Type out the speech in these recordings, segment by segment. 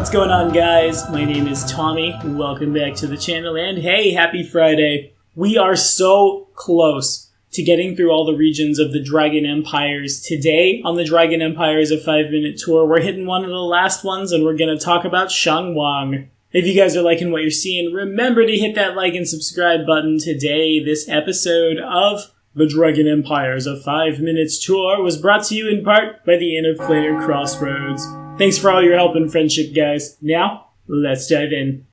What's going on, guys? My name is Tommy. Welcome back to the channel, and hey, happy Friday. We are so close to getting through all the regions of the Dragon Empires. Today, on the Dragon Empires A 5-Minute Tour, we're hitting one of the last ones, and we're going to talk about Shanguang. If you guys are liking what you're seeing, remember to hit that like and subscribe button today. This episode of the Dragon Empires A 5-Minute Tour was brought to you in part by the Interplanar Crossroads. Thanks for all your help and friendship, guys. Now, let's dive in.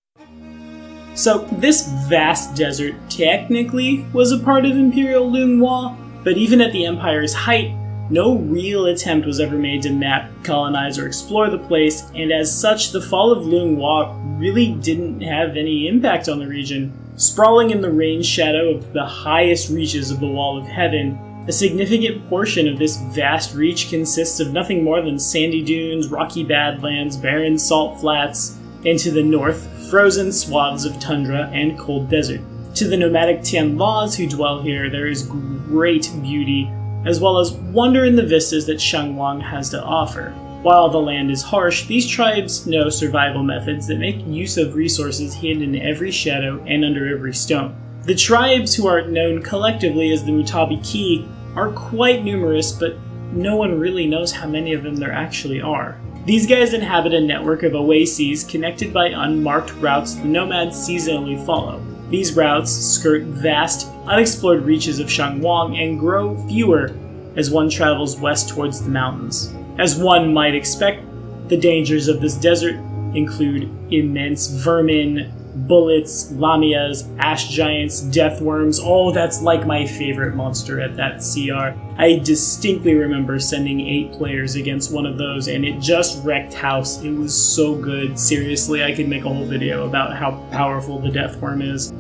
So, this vast desert technically was a part of Imperial Lunghua, but even at the Empire's height, no real attempt was ever made to map, colonize, or explore the place, and as such, the fall of Lunghua really didn't have any impact on the region. Sprawling in the rain shadow of the highest reaches of the Wall of Heaven, a significant portion of this vast reach consists of nothing more than sandy dunes, rocky badlands, barren salt flats, and to the north, frozen swaths of tundra and cold desert. To the nomadic Tianlaws who dwell here, there is great beauty, as well as wonder in the vistas that Shanguang has to offer. While the land is harsh, these tribes know survival methods that make use of resources hidden in every shadow and under every stone. The tribes, who are known collectively as the Mutabiki, are quite numerous, but no one really knows how many of them there actually are. These guys inhabit a network of oases connected by unmarked routes the nomads seasonally follow. These routes skirt vast, unexplored reaches of Shanguang and grow fewer as one travels west towards the mountains. As one might expect, the dangers of this desert include immense vermin, bullets, lamias, ash giants, death worms. Oh, that's like my favorite monster at that CR. I distinctly remember sending 8 players against one of those, and it just wrecked house. It was so good. Seriously, I could make a whole video about how powerful the death worm is.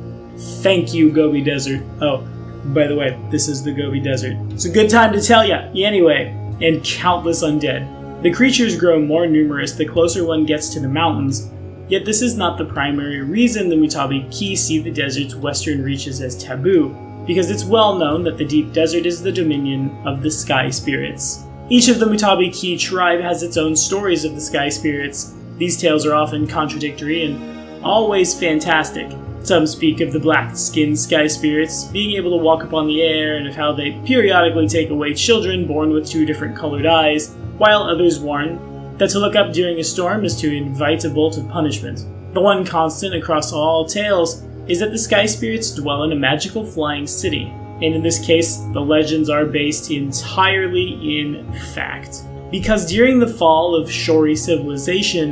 Thank you, Gobi Desert. Oh, by the way, this is the Gobi Desert. It's a good time to tell ya. Anyway, and countless undead. The creatures grow more numerous the closer one gets to the mountains. Yet this is not the primary reason the Mutabiki see the desert's western reaches as taboo, because it's well known that the deep desert is the dominion of the sky spirits. Each of the Mutabiki tribe has its own stories of the sky spirits. These tales are often contradictory and always fantastic. Some speak of the black-skinned sky spirits being able to walk upon the air and of how they periodically take away children born with 2 different colored eyes, while others warn that to look up during a storm is to invite a bolt of punishment. The one constant across all tales is that the sky spirits dwell in a magical flying city, and in this case, the legends are based entirely in fact. Because during the fall of Shori civilization,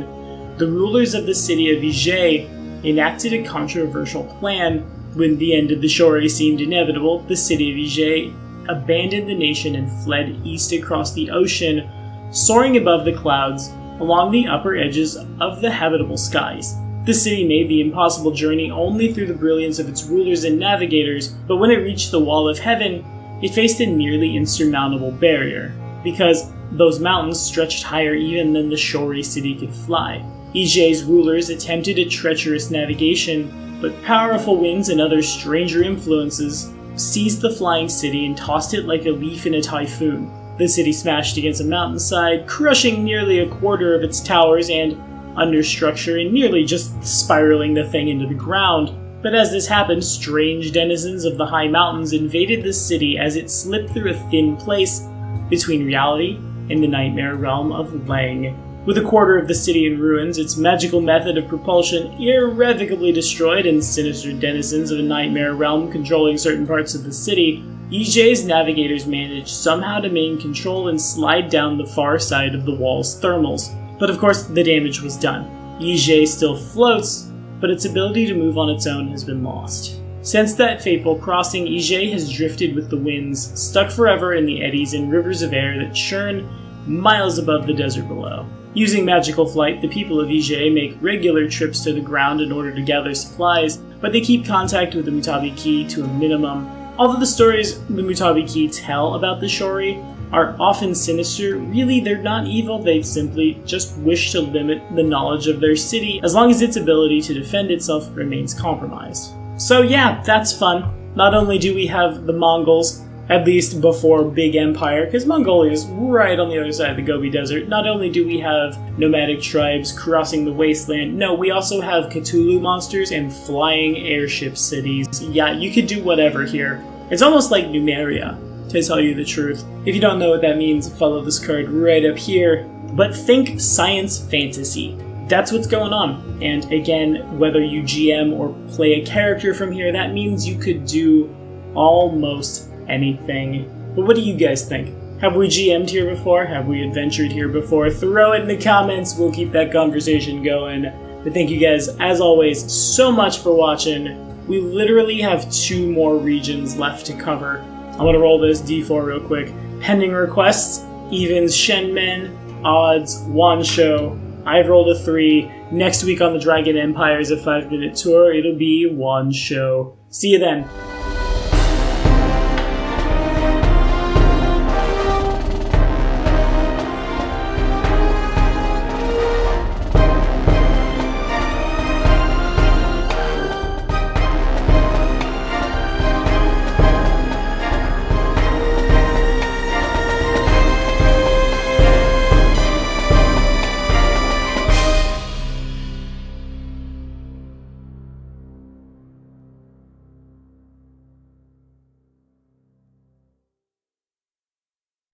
the rulers of the city of Ije enacted a controversial plan. When the end of the Shori seemed inevitable, the city of Ije abandoned the nation and fled east across the ocean, soaring above the clouds along the upper edges of the habitable skies. The city made the impossible journey only through the brilliance of its rulers and navigators, but when it reached the Wall of Heaven, it faced a nearly insurmountable barrier, because those mountains stretched higher even than the Shori city could fly. Ije's rulers attempted a treacherous navigation, but powerful winds and other stranger influences seized the flying city and tossed it like a leaf in a typhoon. The city smashed against a mountainside, crushing nearly a quarter of its towers and understructure and nearly just spiraling the thing into the ground. But as this happened, strange denizens of the high mountains invaded the city as it slipped through a thin place between reality and the nightmare realm of Lang. With a quarter of the city in ruins, its magical method of propulsion irrevocably destroyed, and sinister denizens of a nightmare realm controlling certain parts of the city, Ije's navigators managed somehow to maintain control and slide down the far side of the wall's thermals. But of course, the damage was done. Ije still floats, but its ability to move on its own has been lost. Since that fateful crossing, Ije has drifted with the winds, stuck forever in the eddies and rivers of air that churn miles above the desert below. Using magical flight, the people of Ije make regular trips to the ground in order to gather supplies, but they keep contact with the Mutabiki to a minimum. Although the stories the Mutabiki tell about the Shori are often sinister, really they're not evil, they simply just wish to limit the knowledge of their city as long as its ability to defend itself remains compromised. So yeah, that's fun. Not only do we have the Mongols at least before Big Empire, because Mongolia is right on the other side of the Gobi Desert. Not only do we have nomadic tribes crossing the wasteland, no, we also have Cthulhu monsters and flying airship cities. Yeah, you could do whatever here. It's almost like Numeria, to tell you the truth. If you don't know what that means, follow this card right up here. But think science fantasy. That's what's going on. And again, whether you GM or play a character from here, that means you could do almost anything. But what do you guys think? Have we GM'd here before? Have we adventured here before? Throw it in the comments. We'll keep that conversation going. But thank you guys, as always, so much for watching. We literally have 2 more regions left to cover. I'm going to roll this D4 real quick. Pending requests, evens, Shenmen, odds, Wansho. I've rolled a 3. Next week on the Dragon Empire is a 5-minute tour. It'll be Wansho. See you then.